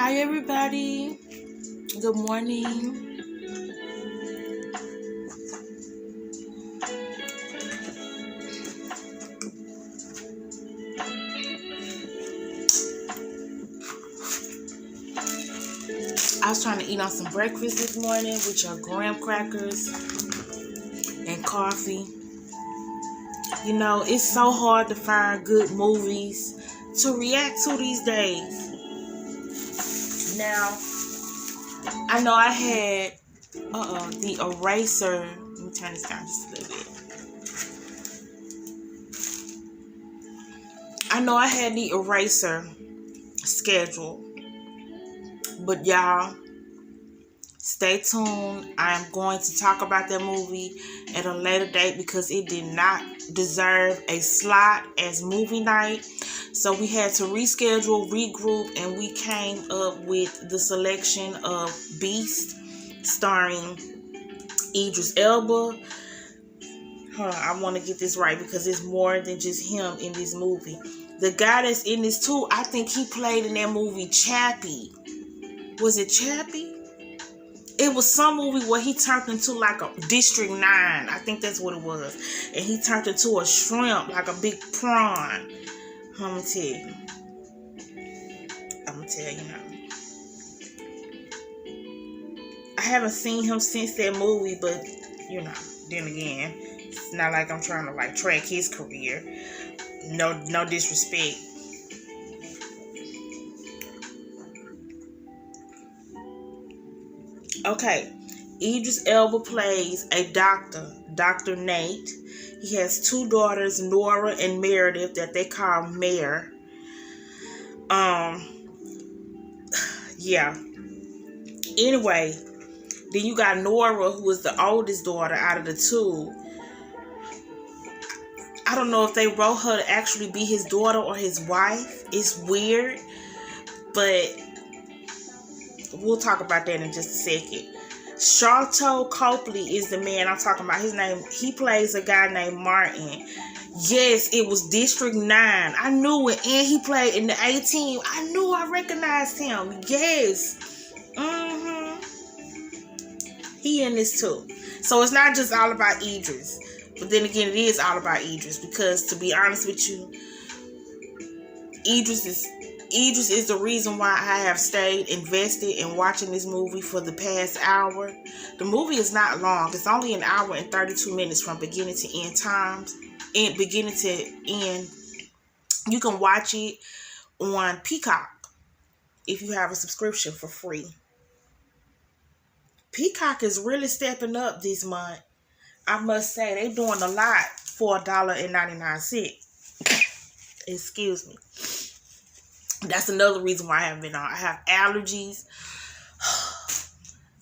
Hi everybody. Good morning. I was trying to eat on some breakfast this morning, which are graham crackers and coffee. You know, it's so hard to find good movies to react to these days. Now, I know I had the eraser. Let me turn this down just a little bit. I know I had the eraser scheduled, but y'all, stay tuned. I'm going to talk about that movie at a later date because it did not deserve a slot as movie night. So we had to reschedule, regroup, and we came up with the selection of Beast, starring Idris Elba. I want to get this right because it's more than just him in this movie. The guy that's in this too, I think he played in that movie Chappie. Was it Chappie? It was some movie where he turned into like a District 9. I think that's what it was. And he turned into a shrimp, like a big prawn. I'm going to tell you. I'm going to tell you now. I haven't seen him since that movie, but, you know, then again, it's not like I'm trying to like track his career. No disrespect. Okay, Idris Elba plays a doctor, Dr. Nate. He has two daughters, Nora and Meredith, that they call Meyer. Yeah. Anyway, then you got Nora, who is the oldest daughter out of the two. I don't know if they wrote her to actually be his daughter or his wife. It's weird, but we'll talk about that in just a second. Sharlto Copley is the man I'm talking about. His name, he plays a guy named Martin. Yes, it was District 9. I knew it. And he played in the A-Team. I knew I recognized him. Yes. He in this too. So it's not just all about Idris. But then again, it is all about Idris. Because to be honest with you, Idris is the reason why I have stayed invested in watching this movie for the past hour. The movie is not long. It's only an hour and 32 minutes from beginning to end times. Beginning to end. You can watch it on Peacock if you have a subscription for free. Peacock is really stepping up this month. I must say, they're doing a lot for $1.99. Excuse me. That's another reason why I haven't been on. I have allergies.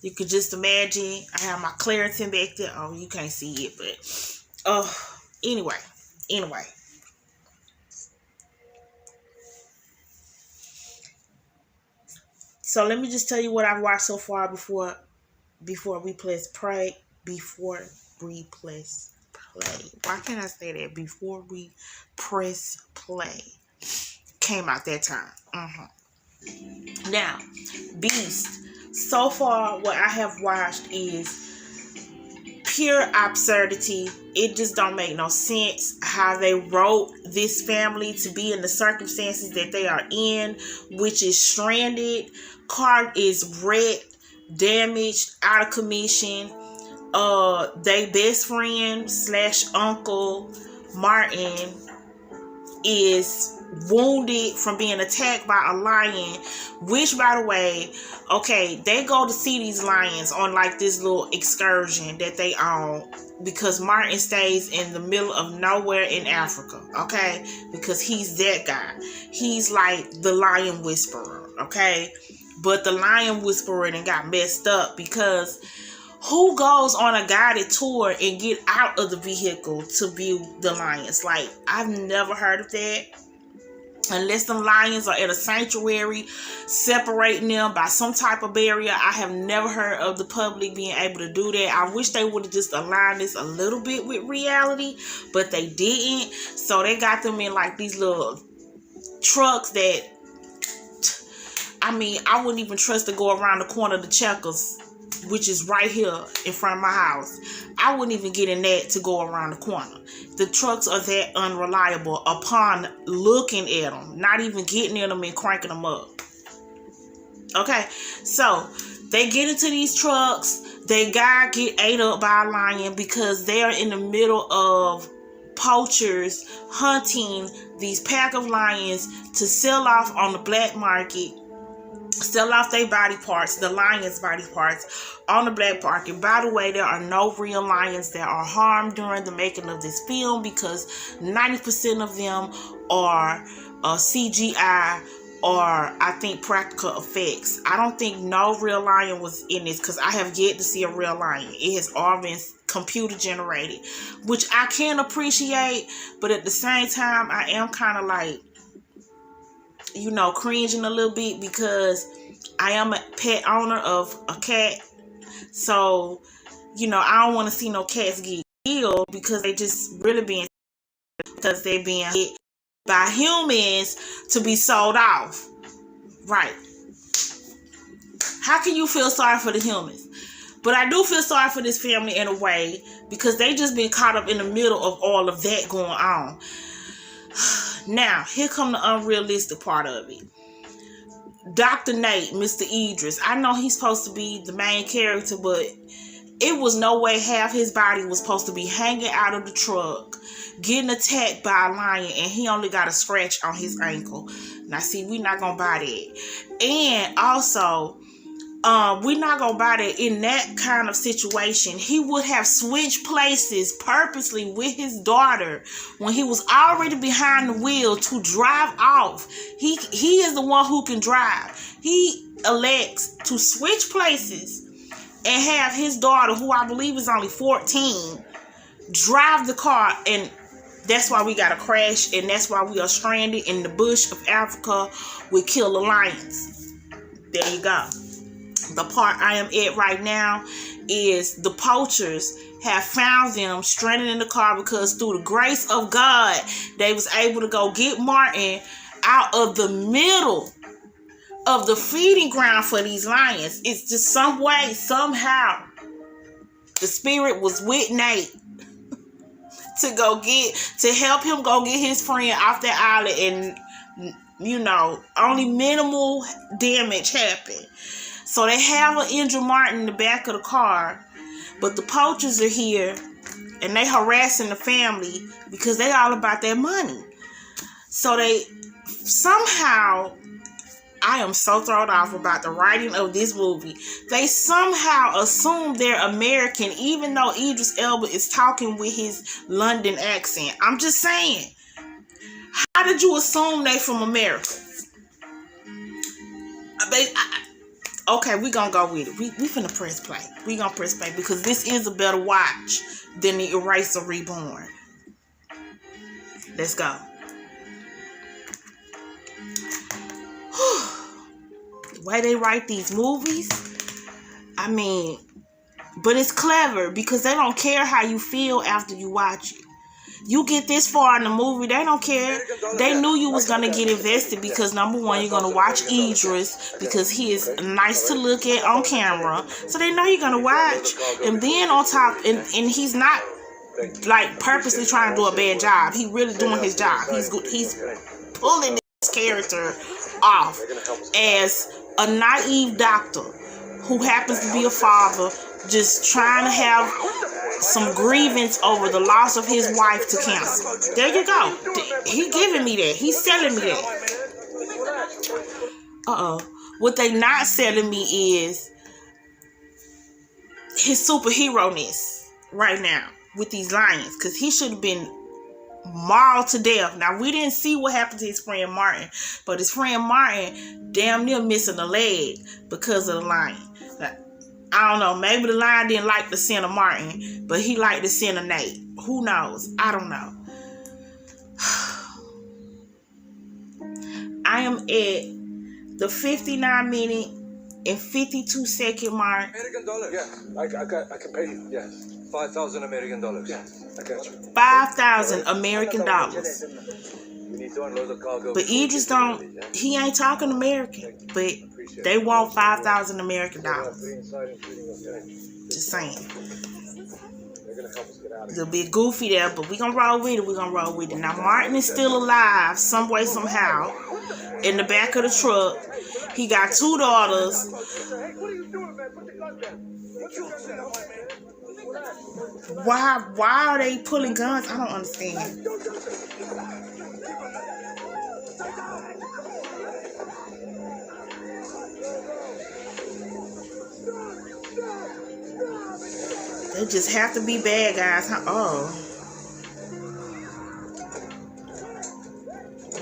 You could just imagine. I have my Claritin back there. Oh, you can't see it, but anyway. So let me just tell you what I've watched so far before we press play. Before we press play. Why can't I say that? Before we press play. Came out that time. Now, Beast. So far, what I have watched is pure absurdity. It just don't make no sense how they wrote this family to be in the circumstances that they are in, which is stranded. Car is wrecked, damaged, out of commission. They best friend / uncle Martin is wounded from being attacked by a lion, which, by the way, okay, they go to see these lions on like this little excursion that they own because Martin stays in the middle of nowhere in Africa, okay, because he's that guy. He's like the lion whisperer, okay, but the lion whisperer then got messed up because who goes on a guided tour and get out of the vehicle to view the lions? Like, I've never heard of that. Unless them lions are at a sanctuary separating them by some type of barrier, I have never heard of the public being able to do that. I wish they would have just aligned this a little bit with reality, but they didn't. So they got them in like these little trucks that I mean, I wouldn't even trust to go around the corner of the Checkers, which is right here in front of my house. I wouldn't even get in that to go around the corner. The trucks are that unreliable upon looking at them, not even getting in them and cranking them up. Okay, so they get into these trucks. They guy get ate up by a lion because they are in the middle of poachers hunting these pack of lions to sell off on the black market. Sell off their body parts, the lion's body parts, on the black market. By the way, there are no real lions that are harmed during the making of this film because 90% of them are CGI or I think practical effects. I don't think no real lion was in this because I have yet to see a real lion. It has all been computer generated, which I can appreciate, but at the same time, I am kind of like, you know, cringing a little bit because I am a pet owner of a cat. So, you know, I don't want to see no cats get killed because they just really being, because they're being hit by humans to be sold off. Right. How can you feel sorry for the humans? But I do feel sorry for this family in a way because they just been caught up in the middle of all of that going on. Now, here come the unrealistic part of it. Dr. Nate, Mr. Idris, I know he's supposed to be the main character, but it was no way half his body was supposed to be hanging out of the truck, getting attacked by a lion, and he only got a scratch on his ankle. Now, see, we're not going to buy that. And also, we're not going to buy that in that kind of situation. He would have switched places purposely with his daughter when he was already behind the wheel to drive off. He is the one who can drive. He elects to switch places and have his daughter, who I believe is only 14, drive the car, and that's why we got a crash, and that's why we are stranded in the bush of Africa with killer lions. There you go. The part I am at right now is the poachers have found them stranded in the car because through the grace of God, they was able to go get Martin out of the middle of the feeding ground for these lions. It's just some way, somehow, the spirit was with Nate to help him go get his friend off that island, and you know, only minimal damage happened. So they have an injured Martin in the back of the car, but the poachers are here and they harassing the family because they all about their money. So they somehow, I am so thrown off about the writing of this movie. They somehow assume they're American, even though Idris Elba is talking with his London accent. I'm just saying, how did you assume they from America? Okay, we gonna go with it. We finna press play. We gonna press play because this is a better watch than the Eraser Reborn. Let's go. The way they write these movies, I mean, but it's clever because they don't care how you feel after you watch it. You get this far in the movie, they don't care. They knew you was going to get invested because, number one, you're going to watch Idris because he is nice to look at on camera. So they know you're going to watch. And then on top, and he's not like purposely trying to do a bad job. He really doing his job. He's pulling this character off as a naive doctor who happens to be a father, just trying to have some grievance over the loss of his wife to cancer. There you go. He giving me that. He's selling me that. What they not selling me is his superhero-ness right now with these lions, because he should have been mauled to death. Now, we didn't see what happened to his friend Martin, but his friend Martin damn near missing a leg because of the lion. I don't know. Maybe the lion didn't like the scent of Martin, but he liked the scent of Nate. Who knows? I don't know. I am at the 59-minute and 52-second mark. American dollars. Yeah, I can pay you. Yes, 5,000 American dollars. Yeah, I got you. 5,000 American dollars. But Idris don't, he ain't talking American. But they want $5,000 American dollars. Just saying. A little bit goofy there, but we gonna roll with it. Now Martin is still alive, some way, somehow, in the back of the truck. He got 2 daughters. Why are they pulling guns? I don't understand. They just have to be bad guys, huh? Oh.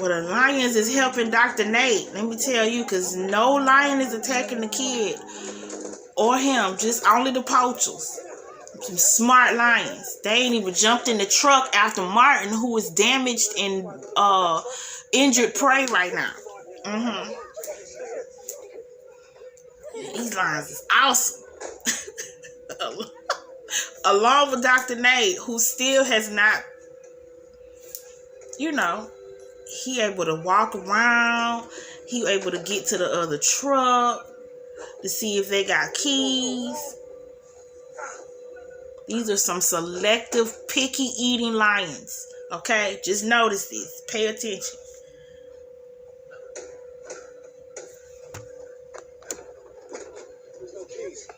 Well, the lions is helping Dr. Nate. Let me tell you, because no lion is attacking the kid or him. Just only the poachers. Some smart lions. They ain't even jumped in the truck after Martin, who is damaged and injured prey right now. These lions is awesome. Along with Dr. Nate, who still has not, you know, he able to walk around. He able to get to the other truck to see if they got keys. These are some selective, picky eating lions. Okay? Just notice this. Pay attention. There's no keys.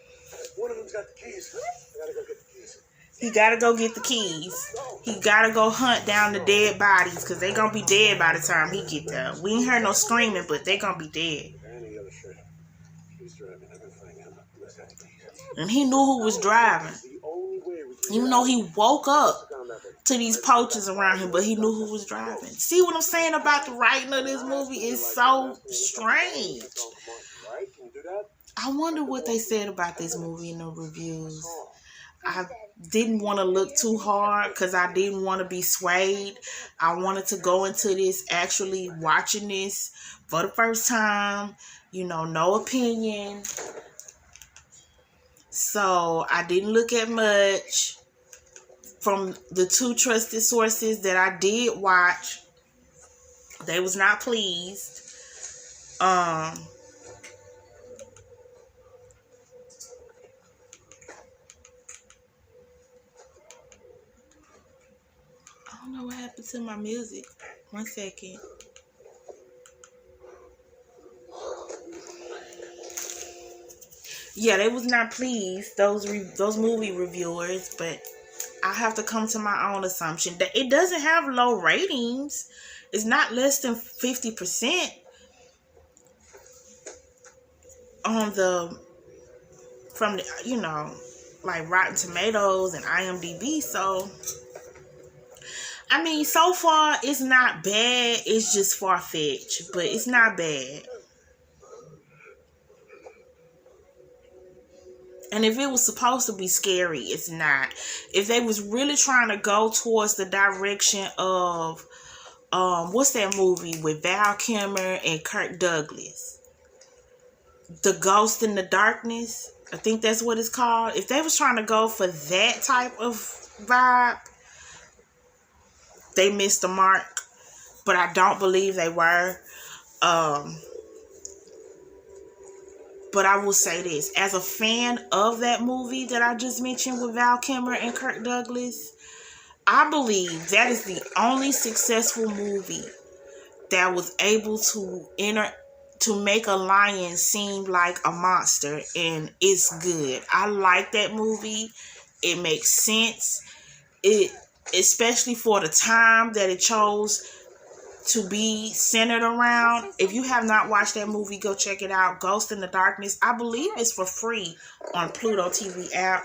One of them's got the keys. I gotta go get the keys. He gotta go get the keys. He gotta go hunt down the dead bodies, because they gonna be dead by the time he get there. We ain't heard no screaming, but they gonna be dead. And he knew who was driving. Even though he woke up to these poachers around him, but he knew who was driving. See what I'm saying about the writing of this movie? It's so strange. I wonder what they said about this movie in the reviews. I didn't want to look too hard because I didn't want to be swayed. I wanted to go into this actually watching this for the first time. You know, no opinion. So I didn't look at much. From the 2 trusted sources that I did watch, they was not pleased. I don't know what happened to my music. 1 second. Yeah, they was not pleased, those movie reviewers, but I have to come to my own assumption that it doesn't have low ratings. It's not less than 50% on from the, you know, like Rotten Tomatoes and IMDb. So, I mean, so far it's not bad. It's just far-fetched, but it's not bad. And if it was supposed to be scary, it's not. If they was really trying to go towards the direction of, what's that movie with Val Kilmer and Kirk Douglas? The Ghost in the Darkness. I think that's what it's called. If they was trying to go for that type of vibe, they missed the mark. But I don't believe they were. But I will say this, as a fan of that movie that I just mentioned with Val Kilmer and Kirk Douglas, I believe that is the only successful movie that was able to make a lion seem like a monster, and it's good. I like that movie. It makes sense. Especially for the time that it chose to be centered around. If you have not watched that movie, go check it out. Ghost in the Darkness. I believe it's for free on Pluto TV app.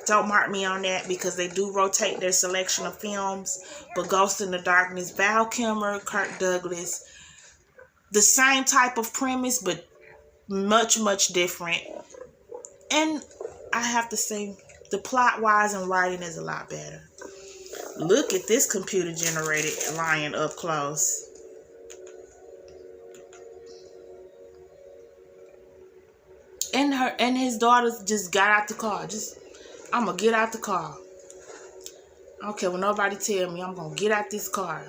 Don't mark me on that because they do rotate their selection of films. But Ghost in the Darkness, Val Kilmer, Kirk Douglas. The same type of premise, but much, much different. And I have to say, the plot-wise and writing is a lot better. Look at this computer-generated lion up close. And his daughters just got out the car. I'm gonna get out the car. I don't care what nobody tell me. I'm gonna get out this car.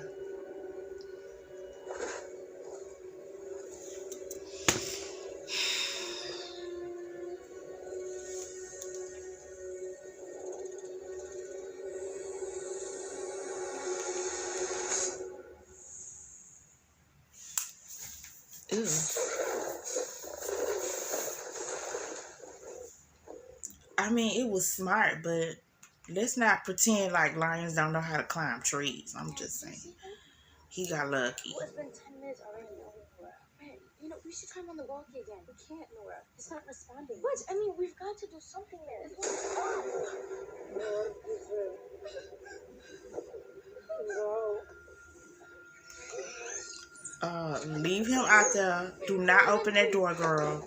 Ew. I mean, it was smart, but let's not pretend like lions don't know how to climb trees. I'm just saying. He got lucky. Well, it's been 10 minutes already, Nora. Man, you know, we should try him on the walkie again. We can't, Nora. He's not responding. What? I mean, we've got to do something there. Leave him out there. Do not open that door, girl.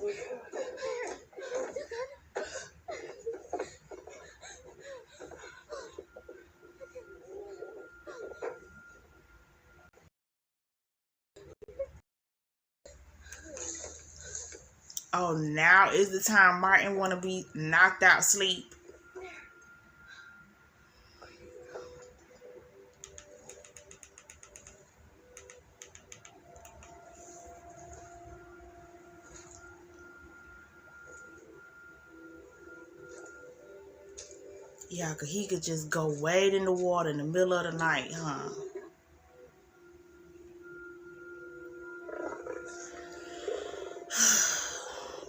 Oh, now is the time Martin want to be knocked out sleep. Yeah, because he could just go wade in the water in the middle of the night, huh?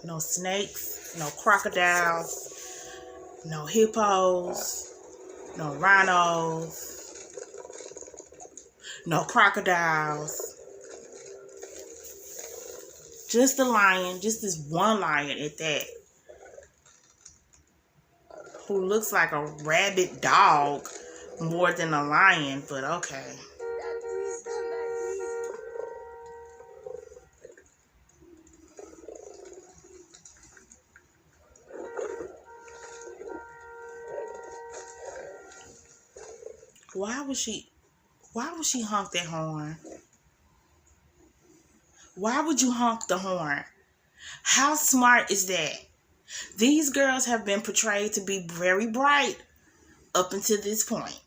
No snakes, no crocodiles, no hippos, no rhinos, no crocodiles. Just a lion, just this one lion at that. Who looks like a rabid dog more than a lion, but okay. Dad, please come back, please. Why would she honk that horn? Why would you honk the horn? How smart is that? These girls have been portrayed to be very bright up until this point.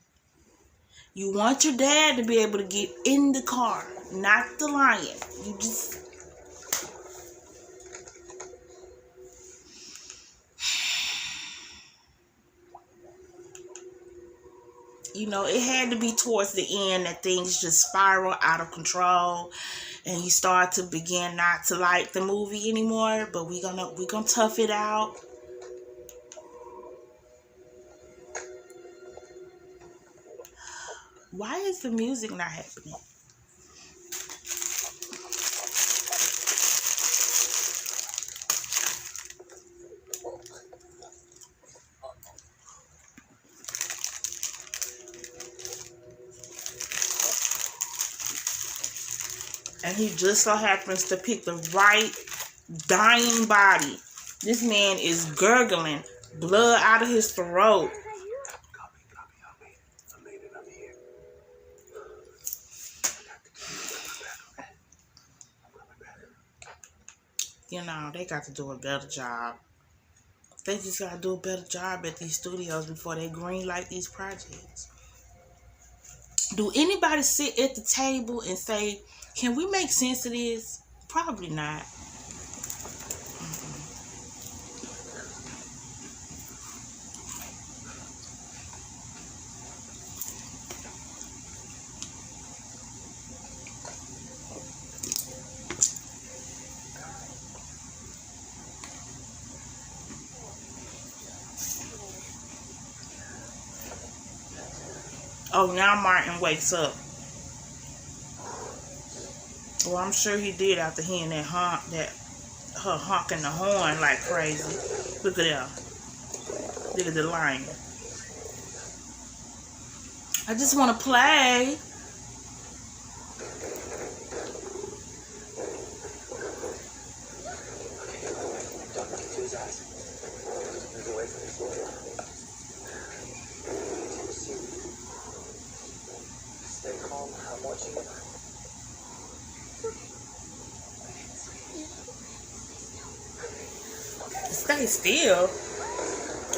You want your dad to be able to get in the car, not the lion. You just... You know, it had to be towards the end that things just spiral out of control and you start to begin not to like the movie anymore, but we're gonna tough it out. Why is the music not happening? And he just so happens to pick the right dying body. This man is gurgling blood out of his throat. Copy. I made it. I'm here. I'm coming back. You know, they got to do a better job. They just got to do a better job at these studios before they greenlight these projects. Do anybody sit at the table and say, can we make sense of this? Probably not. Oh, now Martin wakes up. Well, I'm sure he did after hearing her honking the horn like crazy. Look at that. Look at the lion. I just want to play. Duck into his eyes. Move away from his lawyer. Stay calm. I'm watching you. Stay still.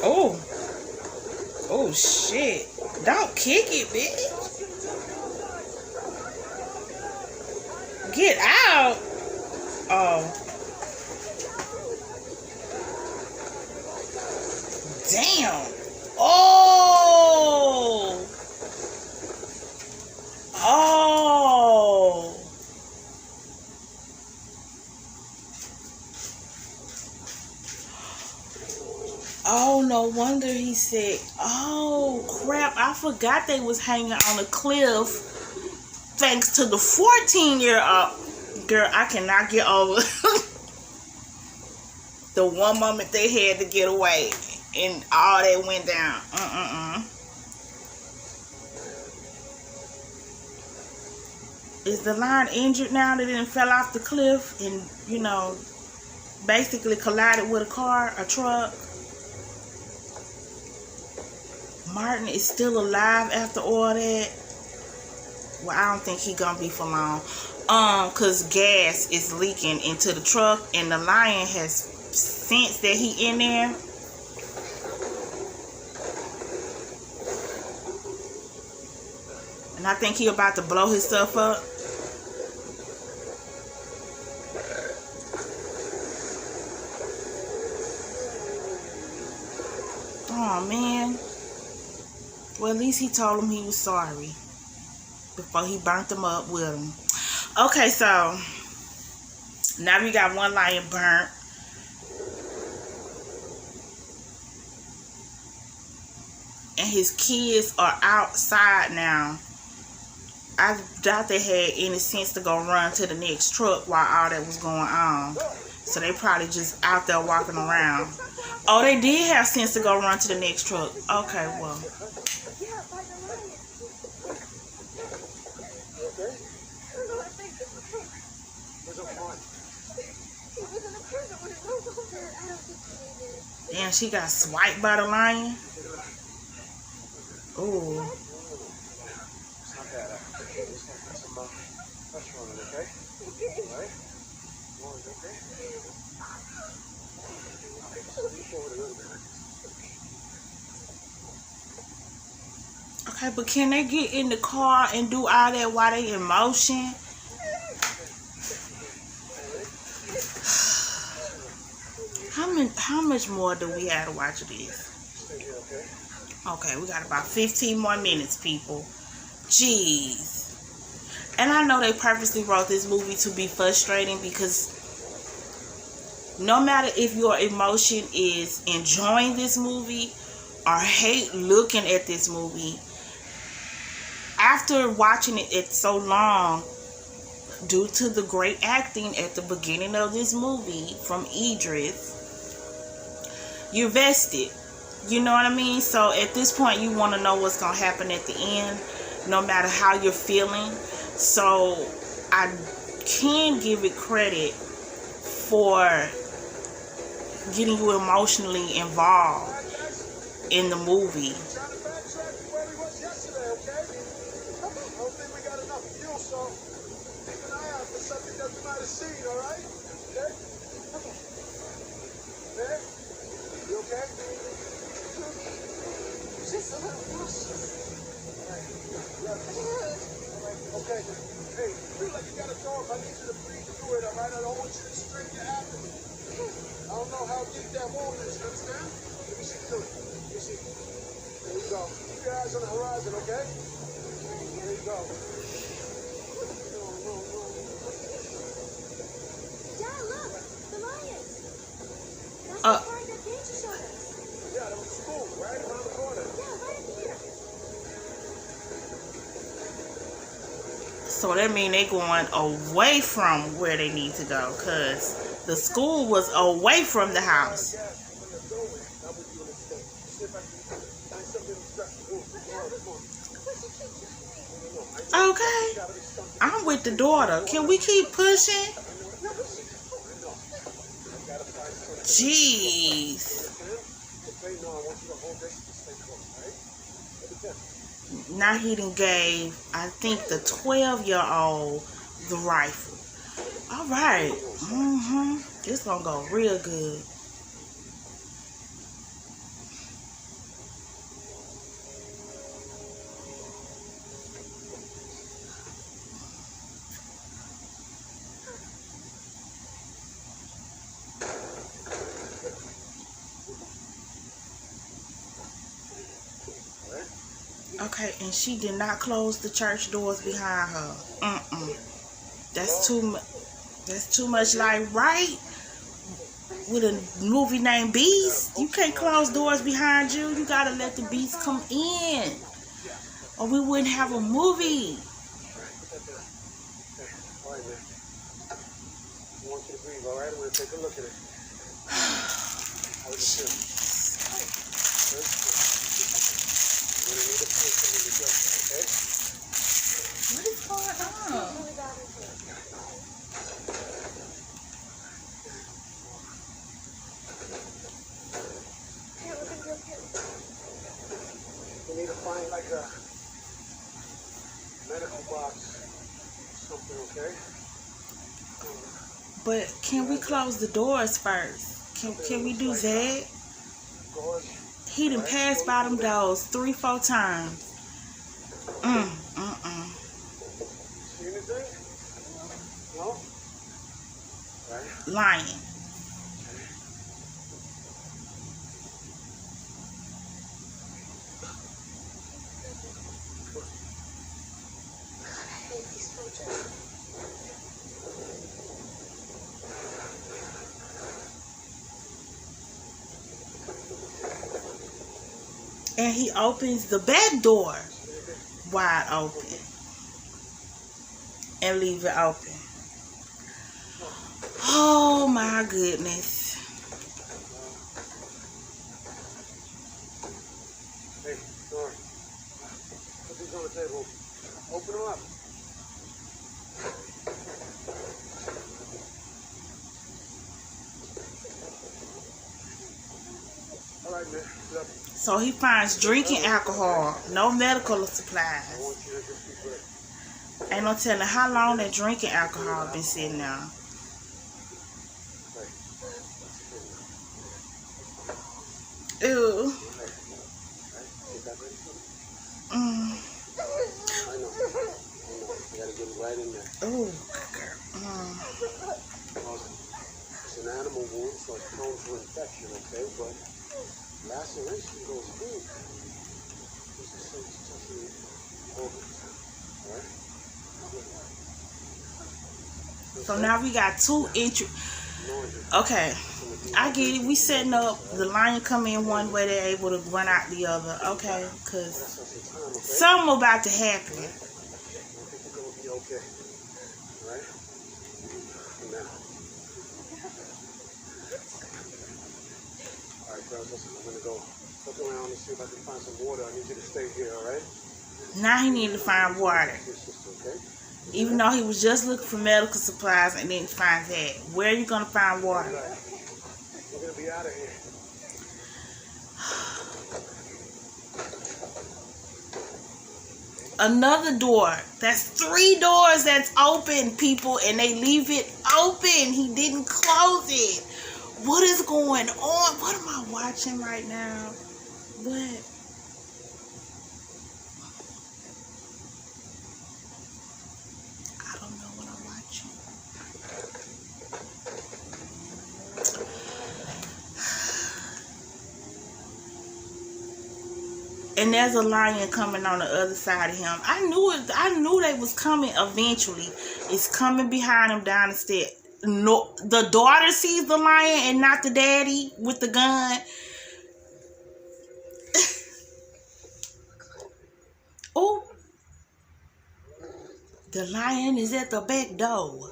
Oh. Oh, shit. Don't kick it, bitch. Get out. Oh. Damn. Oh. Oh. no wonder he said, oh crap, I forgot they was hanging on a cliff thanks to the 14-year-old. Girl, I cannot get over the one moment they had to get away and all that went down. Is the lion injured now that it fell off the cliff and, you know, basically collided with a car, a truck? Martin is still alive after all that. Well, I don't think he gonna be for long. Cause gas is leaking into the truck and the lion has sensed that he in there. And I think he about to blow his stuff up. Oh man. Well, at least he told him he was sorry before he burnt them up with him. Okay, so now we got one lion burnt. And his kids are outside now. I doubt they had any sense to go run to the next truck while all that was going on. So they probably just out there walking around. Oh, they did have sense to go run to the next truck. Okay, well. Damn, she got swiped by the lion. Ooh. Okay, but can they get in the car and do all that while they in motion? How much more do we have to watch of this? Okay, we got about 15 more minutes, people. Jeez. And I know they purposely wrote this movie to be frustrating because no matter if your emotion is enjoying this movie or hate looking at this movie, after watching it so long, due to the great acting at the beginning of this movie from Idris, you're vested. You know what I mean? So at this point, you want to know what's going to happen at the end, no matter how you're feeling. So I can give it credit for getting you emotionally involved in the movie. Okay. Hey, feel like you got a dog. I need you to breathe through it, all right? I don't want you to strain your abdomen. I don't know how deep that wound is, you understand? Let me see you do it. Let me see. There you go. Keep your eyes on the horizon, okay? There you go. Dad, look! The lions! That's the part that Paige showed us. Yeah, that was school, right around the corner. Yeah, right here. So that means they going away from where they need to go, because the school was away from the house. Okay. I'm with the daughter. Can we keep pushing? Jeez. Now he done gave, I think, the 12-year-old the rifle. All right. This gonna go real good. Okay, and she did not close the church doors behind her. That's too much like, right? with a movie named Beast. You can't close doors behind you. You gotta let the beast come in, or we wouldn't have a movie. All right, man. I want you to breathe, all right? I'm going to take a look at it. How does it feel? Good? You're going to need to find something to adjust, okay? What is going on? You need to find like a medical box, something, okay? But can we close the doors first? Can we do that? He done passed by them doors 3-4 times. See anything? No? Right. Lying. I hate these poachers. And he opens the back door wide open and leave it open. Oh my goodness. Hey, Dora. Put these on the table. Open them up. All right, man. Get up. So he finds drinking alcohol, no medical I want supplies. you to just be brave. Ain't no telling how long that drinking alcohol been sitting there. Ew. I know. You gotta get it right in there. Ooh. It's an animal wound, so it's prone to infection, okay? But laceration goes deep. This is so touching organs, alright? So now we got 2 entry. Okay, I get it. We setting up the lion come in one way, they're able to run out the other. Okay, because something about to happen. I think you're gonna be okay, alright? Now. Alright, girls, listen, I'm gonna go look around and see if I can find some water. I need you to stay here, alright? Now he need to find water. Your sister, okay? Even though he was just looking for medical supplies and didn't find that. Where are you going to find water? We're going to be out of here. Another door. That's 3 doors that's open, people, and they leave it open. He didn't close it. What is going on? What am I watching right now? What? I don't know what I'm watching. And there's a lion coming on the other side of him. I knew they was coming eventually. It's coming behind him down the stairs. No, the daughter sees the lion and not the daddy with the gun. Oh, the lion is at the back door.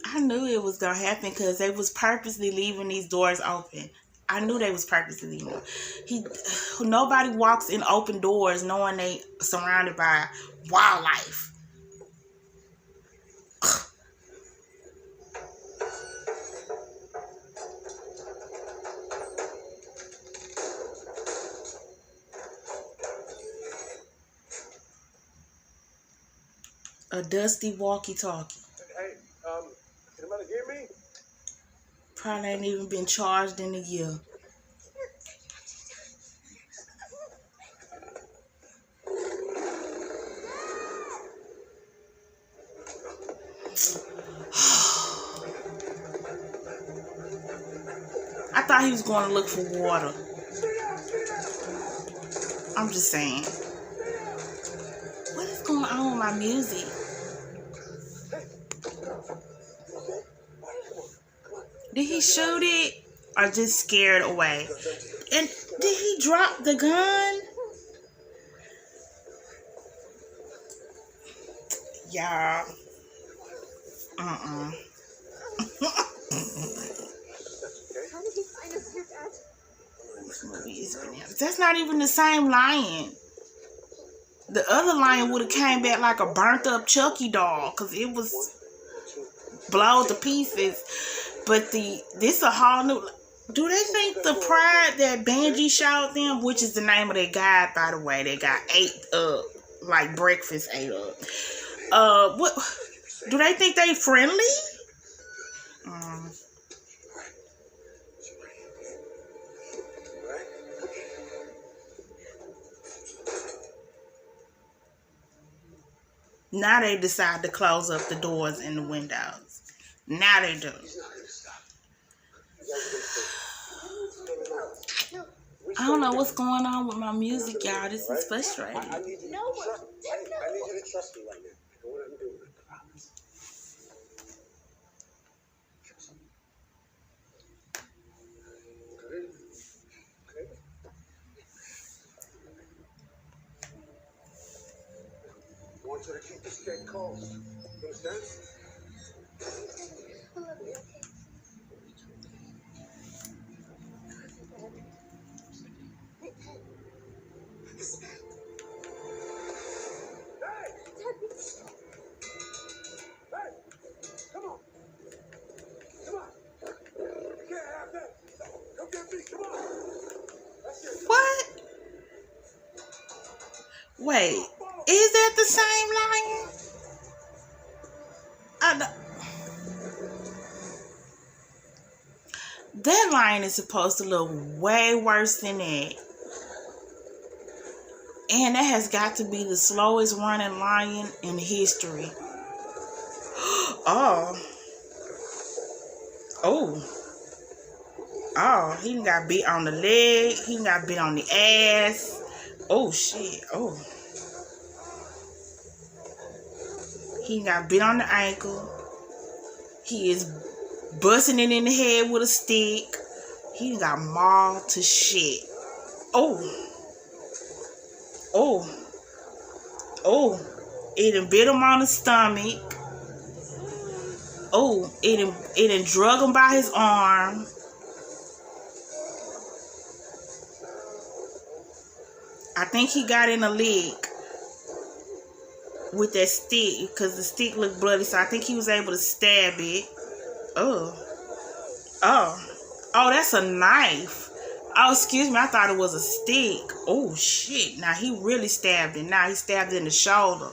I knew it was gonna happen because they was purposely leaving these doors open. I knew they was purposely leaving them. Nobody walks in open doors knowing they surrounded by wildlife. A dusty walkie-talkie. Hey, can anybody hear me? Probably ain't even been charged in a year. I thought he was going to look for water. I'm just saying. going on with my music? Did he shoot it or just scared away? And did he drop the gun? Y'all. How did he find us here, Dad? That's not even the same lion. The other lion would have came back like a burnt up Chucky doll because it was blown to pieces. But this a whole new. Do they think the pride that Benji showed them, which is the name of their guide, by the way, they got ate up like breakfast ate up. What do they think they friendly? Now they decide to close up the doors and the windows. Now they do. I don't know what's going on with my music, y'all. This is frustrating. I need you to trust me right now. I know what I'm doing. I promise. Okay. I want you to keep this gate closed. You understand? I love you, okay? Wait, is that the same lion? I know. That lion is supposed to look way worse than that. And that has got to be the slowest running lion in history. Oh, he done got bit on the leg. He done got bit on the ass. Oh, shit. Oh. He got bit on the ankle. He is busting it in the head with a stick. He done got mauled to shit. Oh. It done bit him on the stomach. Oh, it done drug him by his arm. I think he got in a leg with that stick because the stick looked bloody, so I think he was able to stab it. Oh, that's a knife. Oh, excuse me, I thought it was a stick. Oh, shit. Now he really stabbed it. Now he stabbed it in the shoulder.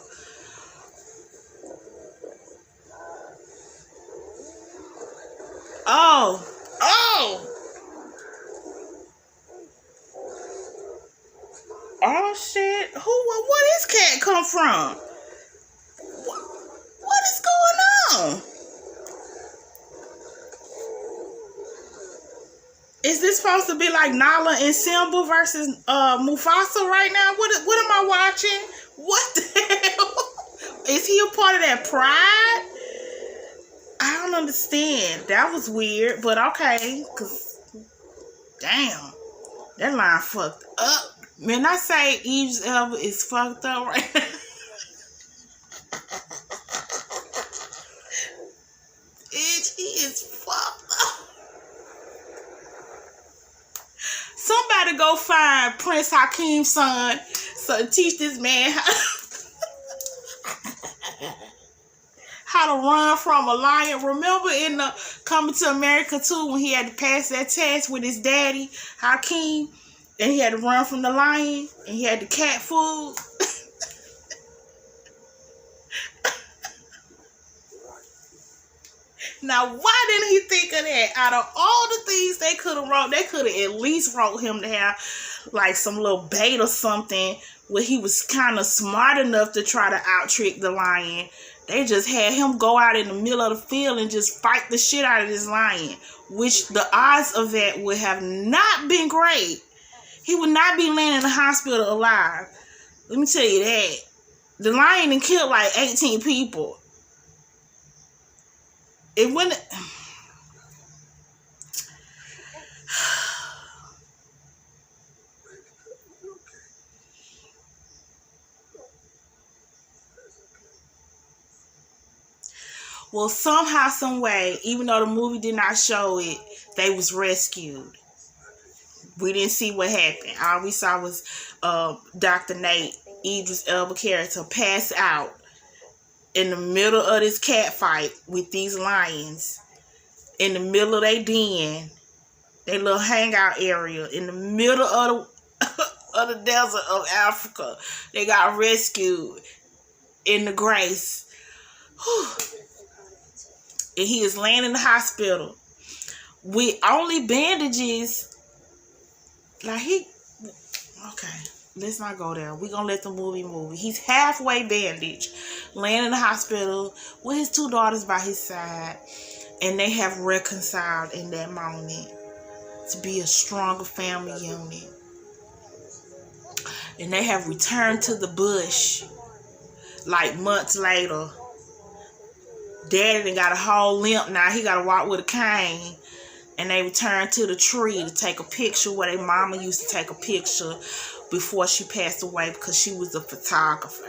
Oh, shit. Where this cat come from? What is going on? Is this supposed to be like Nala and Simba versus Mufasa right now? What am I watching? What the hell? Is he a part of that pride? I don't understand. That was weird, but okay. Cause damn, that line fucked up. Man, I say Eve's Elba is fucked up right now. He is fucked up. Somebody go find Prince Hakim's son so teach this man how to run from a lion. Remember in the Coming to America 2 when he had to pass that test with his daddy, Hakim, and he had to run from the lion and he had the cat food? Now, why didn't he think of that? Out of all the things they could have wrote, they could have at least wrote him to have like some little bait or something where he was kind of smart enough to try to out-trick the lion. They just had him go out in the middle of the field and just fight the shit out of this lion, which the odds of that would have not been great. He would not be laying in the hospital alive. Let me tell you that. The lion and killed like 18 people. It wouldn't. Well, somehow, some way, even though the movie did not show it, they was rescued. We didn't see what happened. All we saw was Dr. Nate, Idris Elba character, pass out in the middle of this cat fight with these lions, in the middle of their den, their little hangout area, in the middle of the desert of Africa. They got rescued in the grace. And he is laying in the hospital with only bandages. Like okay, let's not go there. We're gonna let the movie. He's halfway bandaged, laying in the hospital with his 2 daughters by his side, and they have reconciled in that moment to be a stronger family unit. And they have returned to the bush like months later. Daddy done got a whole limp now. He got to walk with a cane. And they returned to the tree to take a picture where their mama used to take a picture before she passed away because she was a photographer.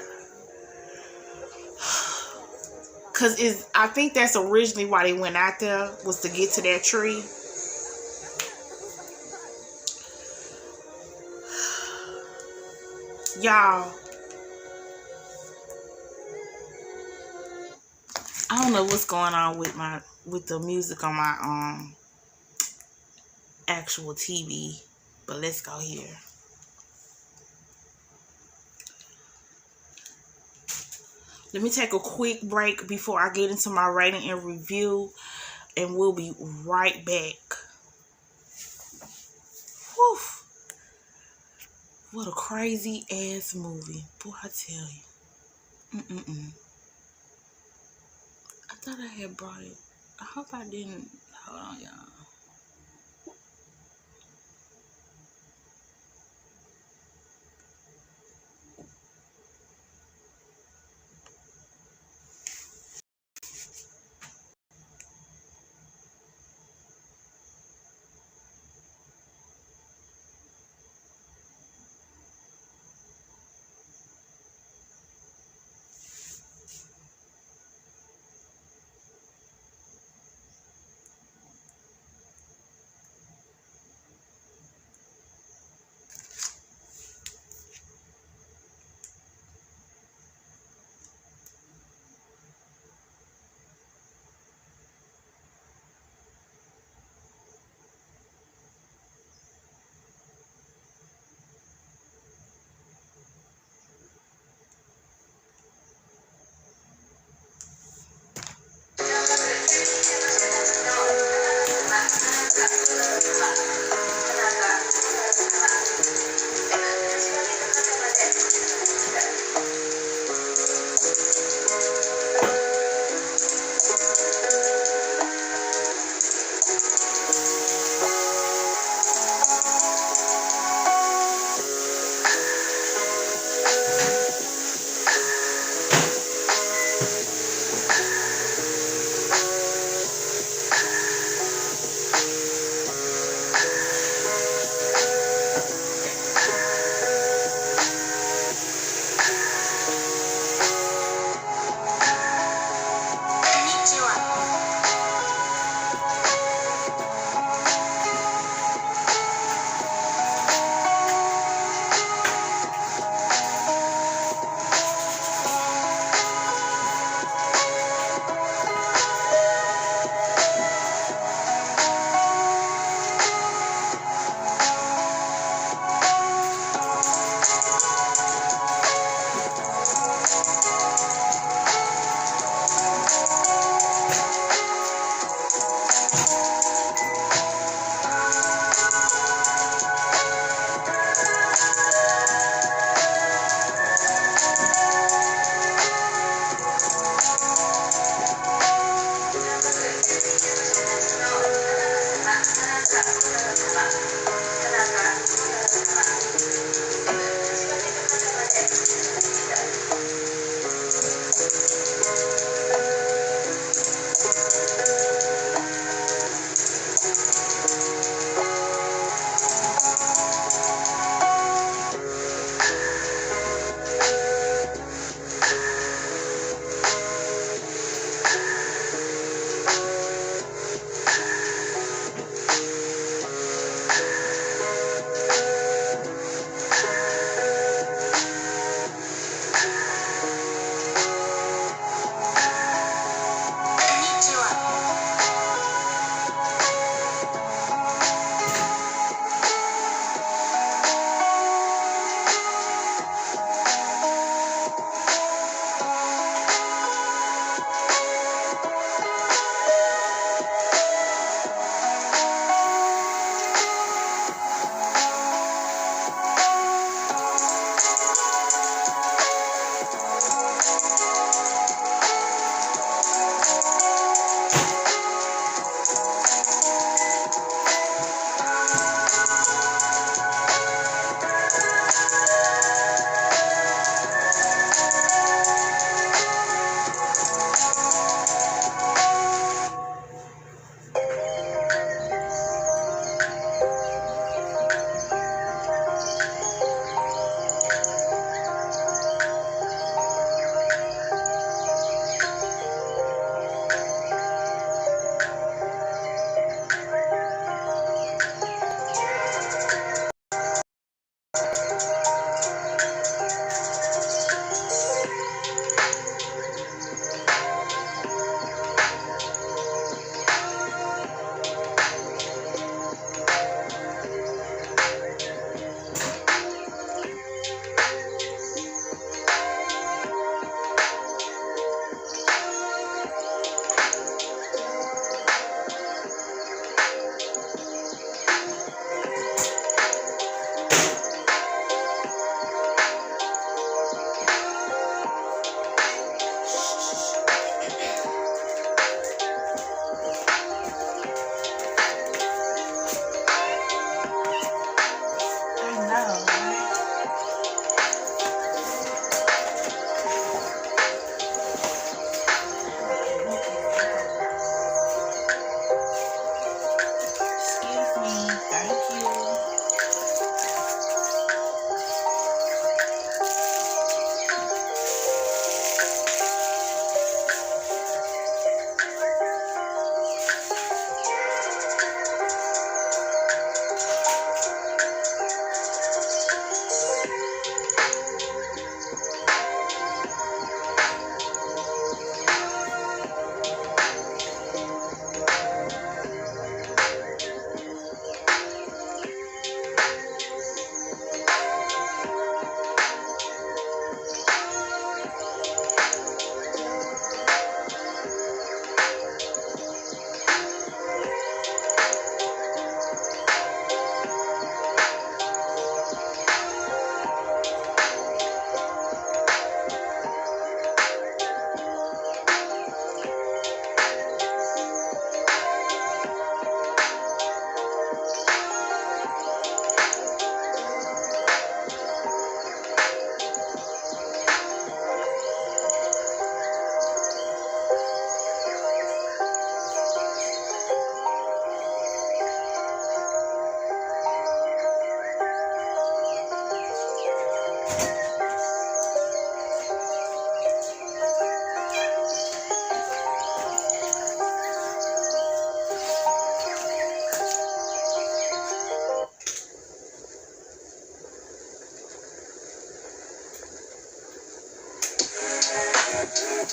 Because I think that's originally why they went out there, was to get to that tree. Y'all, I don't know what's going on with the music on my actual TV, but let's go here. Let me take a quick break before I get into my rating and review, and we'll be right back. Whew. What a crazy ass movie, boy! I tell you. I thought I had brought it. I hope I didn't. Hold on, y'all.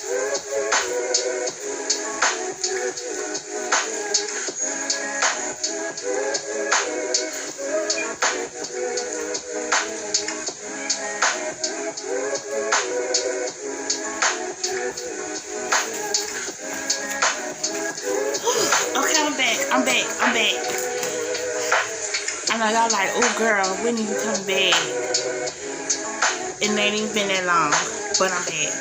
Okay, I'm back. I know y'all like, oh girl, when are you coming back? It ain't even been that long, but I'm back.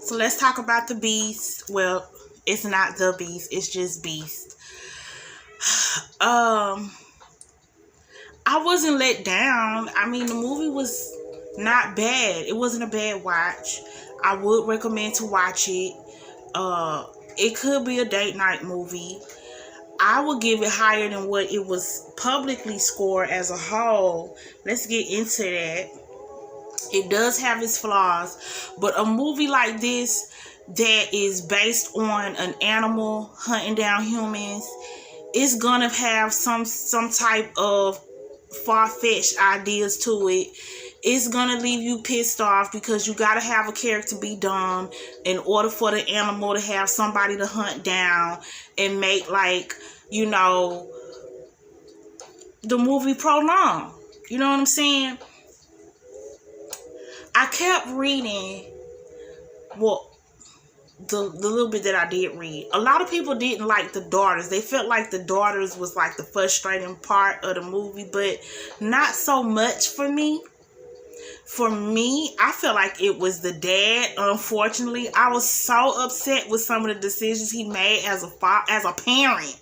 So let's talk about the Beast. Well, it's not the Beast, it's just Beast. I wasn't let down. I mean, the movie was not bad. It wasn't a bad watch. I would recommend to watch it. It could be a date night movie. I would give it higher than what it was publicly scored as a whole. Let's get into that. It does have its flaws, but a movie like this that is based on an animal hunting down humans, it's gonna have some type of far-fetched ideas to it. It's gonna leave you pissed off because you gotta have a character be dumb in order for the animal to have somebody to hunt down and make, like, you know, the movie prolonged. You know what I'm saying? I kept reading, well, the little bit that I did read. A lot of people didn't like the daughters. They felt like the daughters was like the frustrating part of the movie, but not so much for me. For me, I felt like it was the dad. Unfortunately, I was so upset with some of the decisions he made as a parent.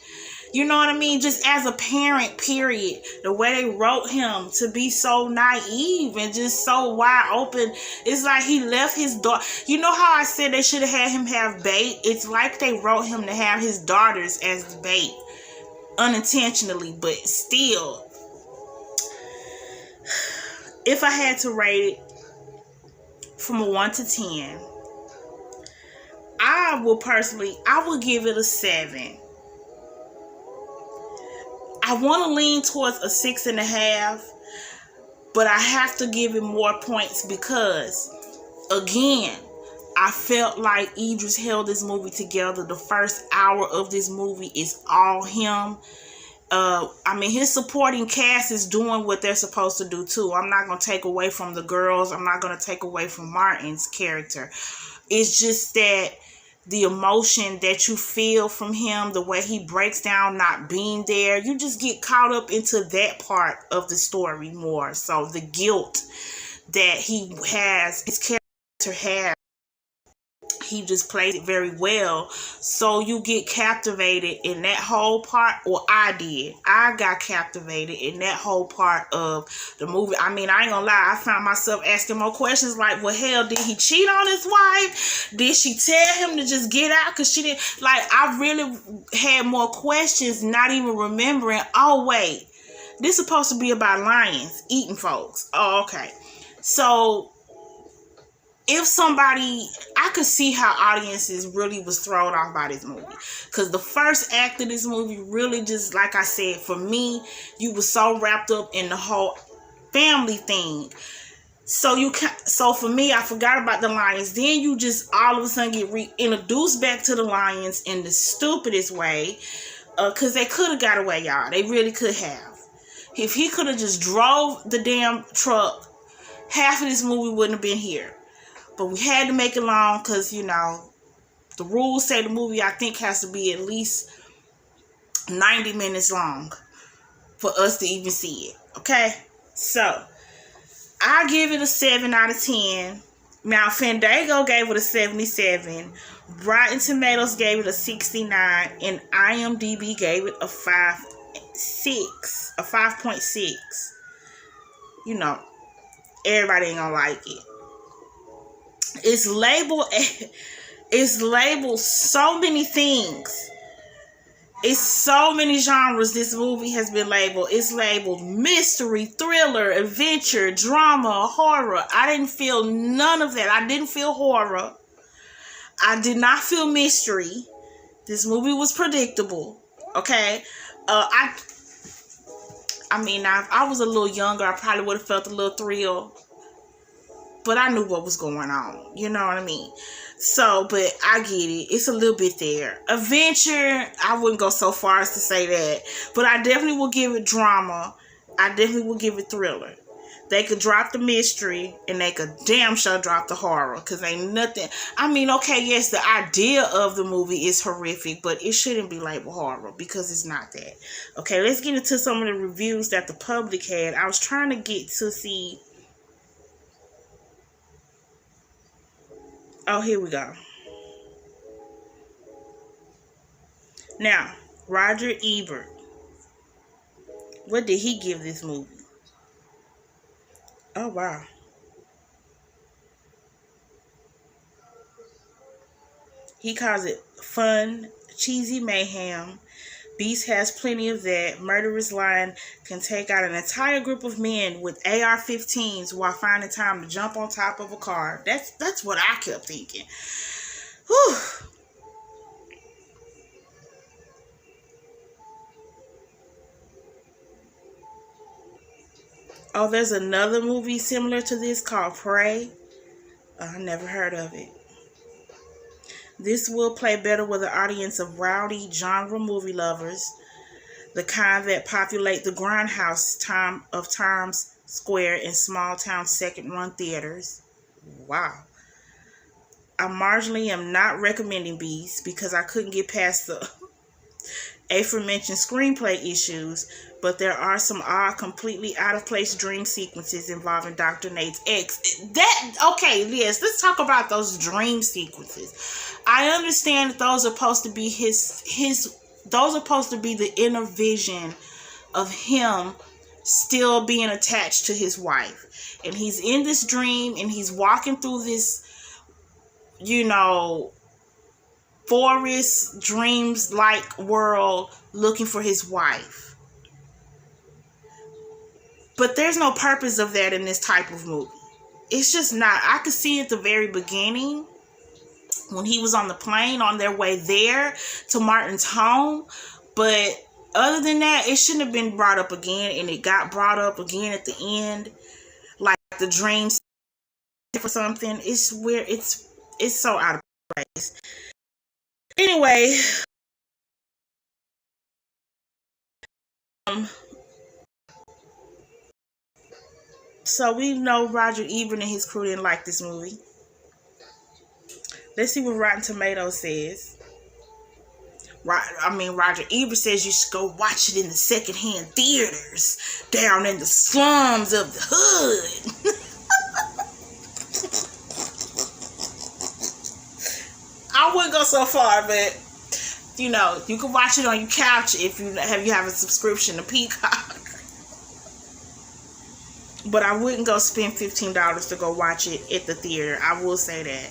You know what I mean? Just as a parent, period. The way they wrote him to be so naive and just so wide open. It's like he left his daughter. You know how I said they should have had him have bait? It's like they wrote him to have his daughters as bait. Unintentionally, but still. If I had to rate it from a 1 to 10, I would give it a 7. I want to lean towards a 6.5, but I have to give it more points because, again, I felt like Idris held this movie together. The first hour of this movie is all him. I mean, his supporting cast is doing what they're supposed to do too. I'm not going to take away from the girls. I'm not going to take away from Martin's character. It's just that the emotion that you feel from him, the way he breaks down not being there, you just get caught up into that part of the story more. So the guilt that he has, his character has, he just plays it very well. So you get captivated in that whole part, or I did. I got captivated in that whole part of the movie. I mean, I ain't gonna lie, I found myself asking more questions like, well, hell, did he cheat on his wife? Did she tell him to just get out because she didn't? Like, I really had more questions, not even remembering, oh, wait, this is supposed to be about lions eating folks. Oh, okay. So if somebody, I could see how audiences really was thrown off by this movie. Because the first act of this movie really just, like I said, for me, you were so wrapped up in the whole family thing. So for me, I forgot about the lions. Then you just all of a sudden get reintroduced back to the lions in the stupidest way. Because they could have got away, y'all. They really could have. If he could have just drove the damn truck, half of this movie wouldn't have been here. But we had to make it long because, you know, the rules say the movie, I think, has to be at least 90 minutes long for us to even see it. Okay? So, I give it a 7 out of 10. Now, Fandango gave it a 77. Rotten Tomatoes gave it a 69. And IMDb gave it a 5.6. You know, everybody ain't gonna like it. It's labeled so many things. It's so many genres this movie has been labeled. It's labeled mystery, thriller, adventure, drama, horror. I didn't feel none of that. I didn't feel horror. I did not feel mystery. This movie was predictable. Okay? I mean, if I was a little younger, I probably would have felt a little thrill. but I knew what was going on. You know what I mean? So, but I get it. It's a little bit there. Adventure, I wouldn't go so far as to say that. But I definitely will give it drama. I definitely will give it thriller. They could drop the mystery and they could damn sure drop the horror, because ain't nothing. I mean, okay, yes, the idea of the movie is horrific, but it shouldn't be labeled horror because it's not that. Okay, let's get into some of the reviews that the public had. I was trying to get to see. Oh, here we go. Now, Roger Ebert. What did he give this movie? Oh, wow. He calls it fun, cheesy mayhem. Beast has plenty of that. Murderous line can take out an entire group of men with AR-15s while finding time to jump on top of a car. That's what I kept thinking. Whew. Oh, there's another movie similar to this called Prey. I never heard of it. This will play better with an audience of rowdy genre movie lovers, the kind that populate the grindhouse of Times Square and small town second-run theaters. Wow. I marginally am not recommending Beast because I couldn't get past the aforementioned screenplay issues, but there are some odd, completely out-of-place dream sequences involving Dr. Nate's ex. Okay, yes, let's talk about those dream sequences. I understand that those are supposed to be those are supposed to be the inner vision of him still being attached to his wife. And he's in this dream and he's walking through this, forest dreams like world looking for his wife. But there's no purpose of that in this type of movie. It's just not. I could see at the very beginning when he was on the plane on their way there to Martin's home, but other than that, it shouldn't have been brought up again, and it got brought up again at the end, like the dreams for something. It's weird. It's so out of place. Anyway, so we know Roger Ebert and his crew didn't like this movie. Let's see what Rotten Tomatoes says. Roger Ebert says you should go watch it in the secondhand theaters down in the slums of the hood. I wouldn't go so far, but you can watch it on your couch if you have a subscription to Peacock. But I wouldn't go spend $15 to go watch it at the theater. I will say that.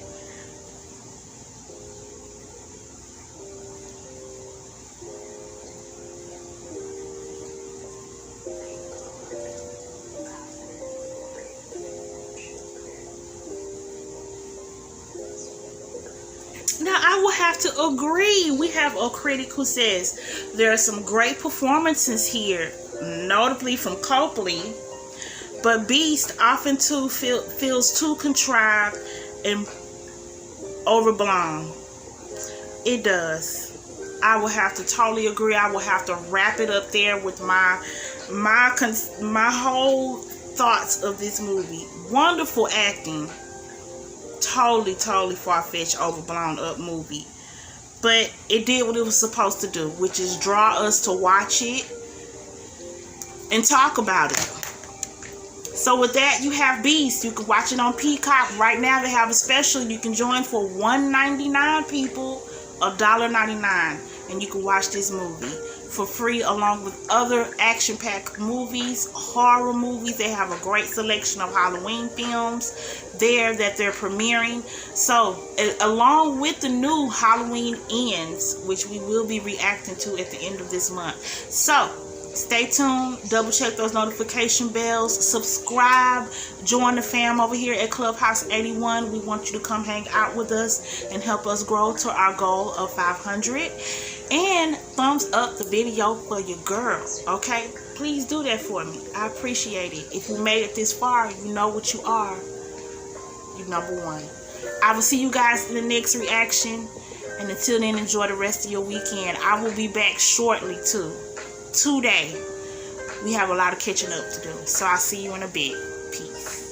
Now, I will have to agree. We have a critic who says there are some great performances here, notably from Copley, but Beast often too feels too contrived and overblown. It does. I will have to totally agree. I will have to wrap it up there with my whole thoughts of this movie. Wonderful acting. Totally far-fetched, overblown up movie. But it did what it was supposed to do, which is draw us to watch it and talk about it. So with that, you have Beast. You can watch it on Peacock. Right now they have a special. You can join for $1.99, people, $1.99, and you can watch this movie for free, along with other action-packed movies, horror movies. They have a great selection of Halloween films there that they're premiering. So, along with the new Halloween Ends, which we will be reacting to at the end of this month. So, stay tuned. Double check those notification bells. Subscribe. Join the fam over here at Clubhouse 81. We want you to come hang out with us and help us grow to our goal of 500. And thumbs up the video for your girl, okay? Please do that for me. I appreciate it. If you made it this far, you know what you are. you number one. I will see you guys in the next reaction. And until then, enjoy the rest of your weekend. I will be back shortly too. Today. We have a lot of catching up to do. So I'll see you in a bit. Peace.